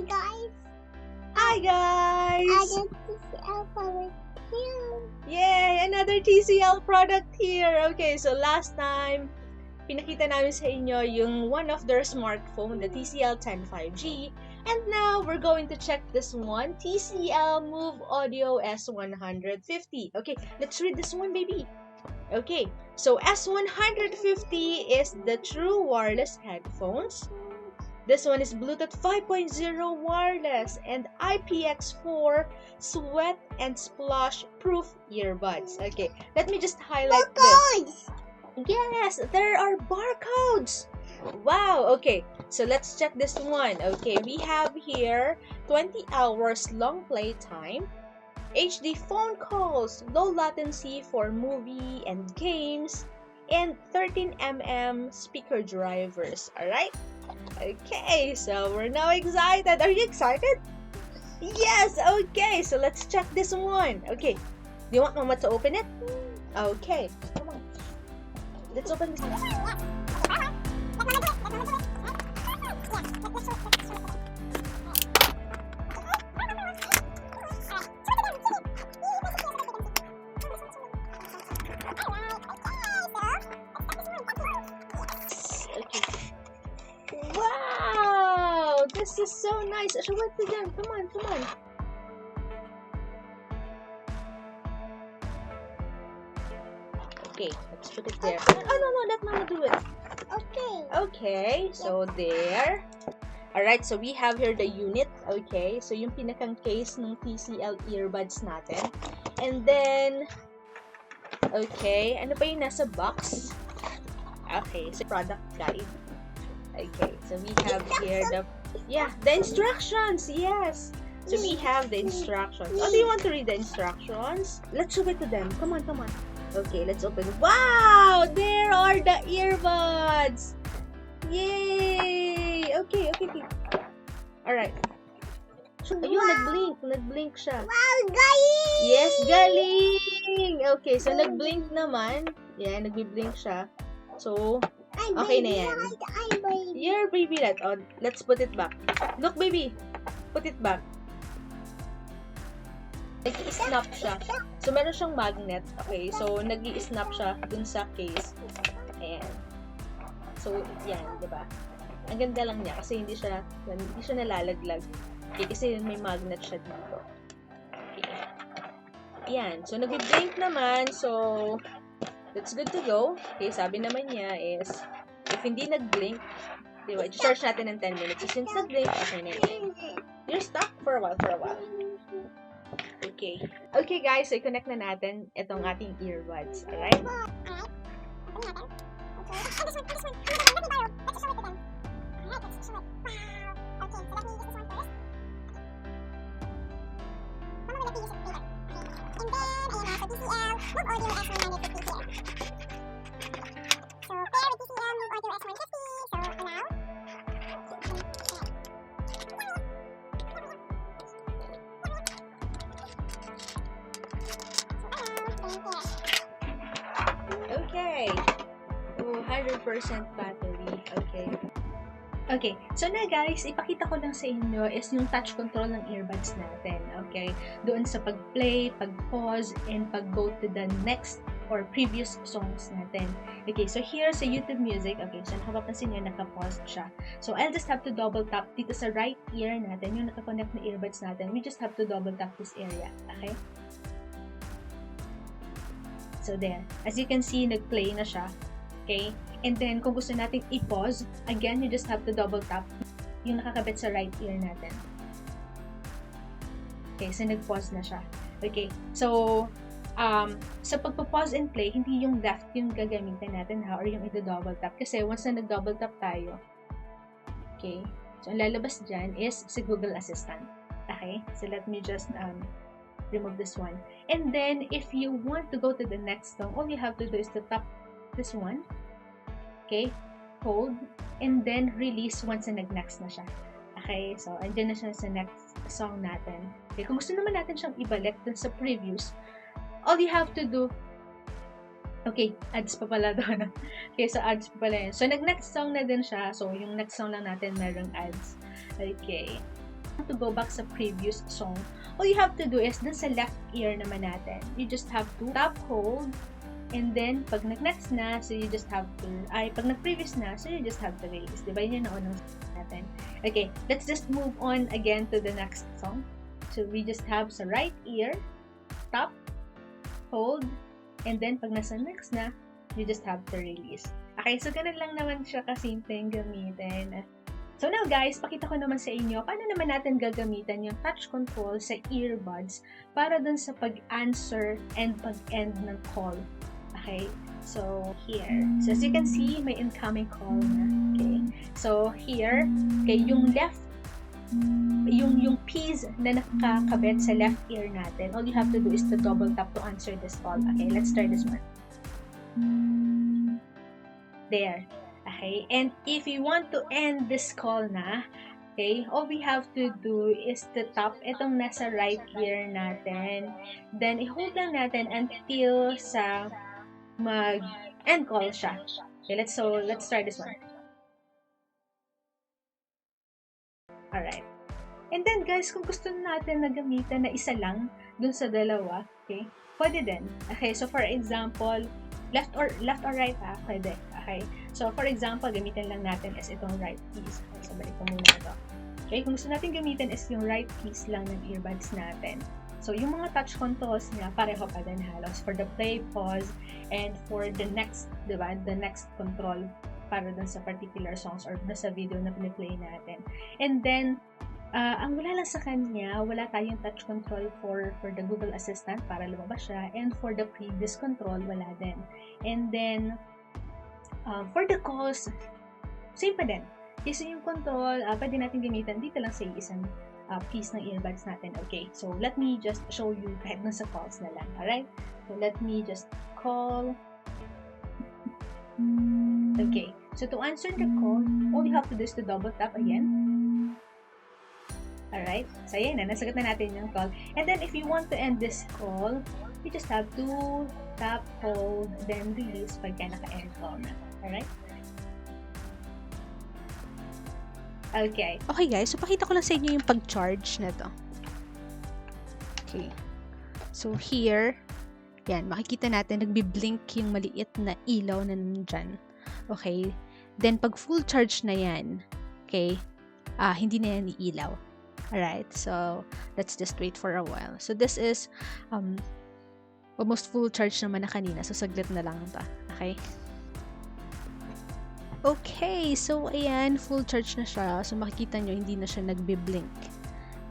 Hi guys! Hi guys! Another TCL product here. Yay! Another TCL product here! Okay, so last time, pinakita namin sa inyo yung one of their smartphone, the TCL 10-5G. And now, we're going to check this one, TCL MOVE Audio S150. Okay, let's read this one, baby. Okay, so S150 is the true wireless headphones. This one is Bluetooth 5.0 wireless and IPX4 sweat and splash proof earbuds. Okay, let me just highlight this. Yes, there are barcodes. Wow, okay, so let's check this one. Okay, we have here 20 hours long play time, HD phone calls, low latency for movie and games, and 13mm speaker drivers. Alright? Okay, so we're now excited. Are you excited? Yes, okay, so let's check this one. Okay, do you want Mama to open it? Okay, come on. Let's open this one. Wow, this is so nice. Show it to them. Come on, come on. Okay, let's put it there. Oh, no, let Mama do it. Okay. Okay, so there. Alright, so we have here the unit. Okay, so yung pinakang case ng TCL earbuds natin. And then, okay, ano pa yung nasa box? Okay, so product guide. Okay, so we have here the instructions. Yes. So we have the instructions. Oh, do you want to read the instructions? Let's show it to them. Come on, come on. Okay, let's open. Wow! There are the earbuds. Yay! Okay. Alright. Ayun, nag-blink siya. Wow, galing! Yes, galing! Okay, so nag-blink naman. Yan, nag-blink siya. So, okay na yan. Your baby light. Oh, let's put it back. Look, baby. Put it back. Nag-i-snap siya. So, meron siyang magnet. Okay, so, nag-i-snap siya dun sa case. Ayan. So, yan, diba? Ang ganda lang niya kasi hindi siya nalalaglag. Okay, kasi may magnet siya dito. Okay. Yan. So, nag-blink naman. So, that's good to go. Okay, sabi naman niya is, if hindi nag-blink, diba, i-charge natin ng 10 minutes. So, since nag-blink, okay na yan. You're stuck for a while. Okay. Okay, guys, so i-connect na natin itong ating earbuds. Alright? Okay. 100% battery. Okay. So na guys, ipakita ko lang sa inyo is yung touch control ng earbuds natin. Okay. Doon sa pag-play, pag-pause, and pag-go to the next or previous songs natin. Okay. So here sa YouTube Music, okay. So nakapapansin nyo, naka-pause siya. So I'll just have to double tap dito sa right ear natin, yung nakakonect na earbuds natin. We just have to double tap this area. Okay. So there, as you can see, nag-play na siya. Okay? And then, kung gusto natin i-pause, again, you just have to double tap yung nakakabit sa right ear natin. Okay, so nag-pause na siya. Okay, so, sa pagpa-pause and play, hindi yung left yung gagamitin natin ha, or yung i-double tap. Kasi once na nag-double tap tayo, okay, so ang lalabas dyan is si Google Assistant. Okay, so let me just remove this one. And then, if you want to go to the next song, all you have to do is to tap this one. Okay? Hold. And then, release once na nag-next na siya. Okay? So, andyan na siya sa next song natin. Okay? Kung gusto naman natin siyang ibalik dun sa previous, all you have to do, okay, ads pa pala doon. Okay, so ads pa pala yun. So, nag-next song na din siya. So, yung next song lang natin, merong ads. Okay. to go back sa previous song, all you have to do is dun sa left ear naman natin, you just have to tap hold, and then pag nag-next na, so you just have to, pag nag-previous na, so you just have to release. Diba yun yung naunang natin? Okay, let's just move on again to the next song. So we just have sa right ear, tap, hold, and then pag nasa next na, you just have to release. Okay, so ganun lang naman siya kasimpleng gamitin. So now guys, pakita ko naman sa inyo paano naman natin gagamitan yung touch control sa earbuds para dun sa pag-answer and pag-end ng call. Okay, so here. So as you can see, may incoming call na. Okay, so here, okay, yung left, yung piece na nakakabit sa left ear natin, all you have to do is to double tap to answer this call. Okay, let's try this one. There. Okay, and if you want to end this call na, okay, all we have to do is to tap itong nasa right ear natin. Then, i-hold lang natin until sa mag-end call siya. Okay, let's try this one. Alright. And then, guys, kung gusto natin na gamitan na isa lang dun sa dalawa, okay, pwede din. Okay, so for example, left or right, pwede. Okay, so for example, gamitin lang natin is itong right piece. Okay, so balik ko muna ito. Okay, kung gusto natin gamitin is yung right piece lang ng earbuds natin. So yung mga touch controls niya, pareho pa din halos for the play, pause, and for the next, diba, the next control para dun sa particular songs or dun sa video na piniplay natin. And then, ang wala lang sa kanya, wala tayong touch control for the Google Assistant para lumabas siya, and for the previous control, wala din. And then, for the calls, same pa din. Kasi yung control, pwede natin gamitan dito lang sa isang piece ng earbuds natin. Okay, so let me just show you kahit na sa calls na lang. Alright? So let me just call. Okay, so to answer the call, all you have to do is to double tap again. Alright, so ayan na, nasagot na natin yung call. And then if you want to end this call, you just have to tap, hold, then release pagka naka-end call na. Alright? Okay. Okay guys, so pakita ko lang sa inyo yung pag-charge na to. Okay. So here, yan, makikita natin, nagbi-blink yung maliit na ilaw na nandyan. Okay. Then pag full charge na yan, okay, hindi na yan iilaw. Alright, so let's just wait for a while. So this is almost full charge naman na kanina. So saglit na lang ito. Okay? Okay, so ayan, full charge na siya. So makikita nyo, hindi na siya nagbi-blink.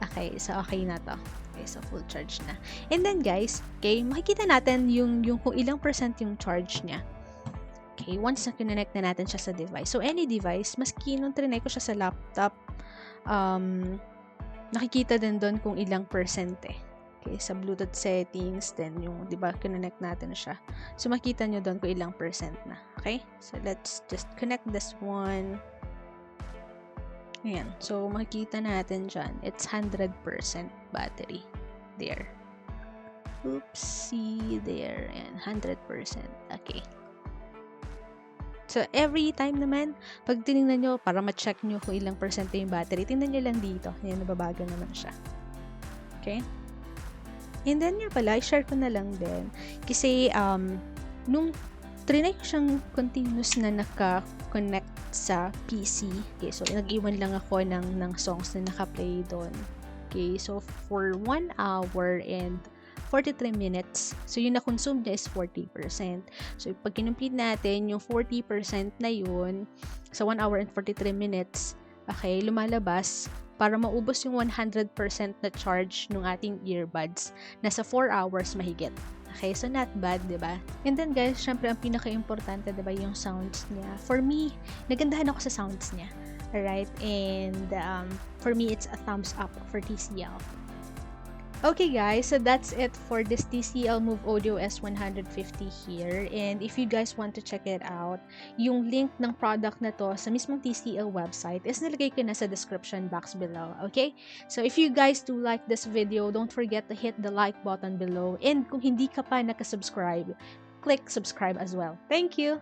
Okay, so okay na to. Okay, so full charge na. And then guys, okay, makikita natin yung kung ilang percent yung charge niya. Okay, once na kinonect na natin siya sa device. So any device, maski nung trinay ko siya sa laptop, nakikita din doon kung ilang percent eh. Okay, sa Bluetooth settings, then yung, di ba, connect natin siya. So, makita nyo doon kung ilang percent na. Okay? So, let's just connect this one. Ayan. So, makikita natin dyan. It's 100% battery. There. Oopsie. There. Ayan. 100%. Okay. So, every time naman, pag tinignan nyo, para ma-check nyo kung ilang percent yung battery, tingnan nyo lang dito. Ayan, nababago naman siya. Okay? And then, nga pala, i-share ko na lang din. Kasi, nung trinay ko siyang continuous na naka-connect sa PC. Okay, so, nag-iwan lang ako ng songs na naka-play doon. Okay, so, for 1 hour and 43 minutes. So, yung na-consume niya is 40%. So, pag kinomplete natin, yung 40% na yun, sa 1 hour and 43 minutes, okay, lumalabas para maubos yung 100% na charge ng ating earbuds. Nasa 4 hours mahigit. Okay, so not bad, diba? And then, guys, syempre, ang pinaka-importante, diba, yung sounds niya. For me, nagandahan ako sa sounds niya. Alright? And, for me, it's a thumbs up for TCL. Okay guys, so that's it for this TCL MOVE AUDIO S150 here. And if you guys want to check it out, yung link ng product na to sa mismong TCL website is nilagay ko na sa description box below. Okay? So if you guys do like this video, don't forget to hit the like button below. And kung hindi ka pa nakasubscribe, click subscribe as well. Thank you!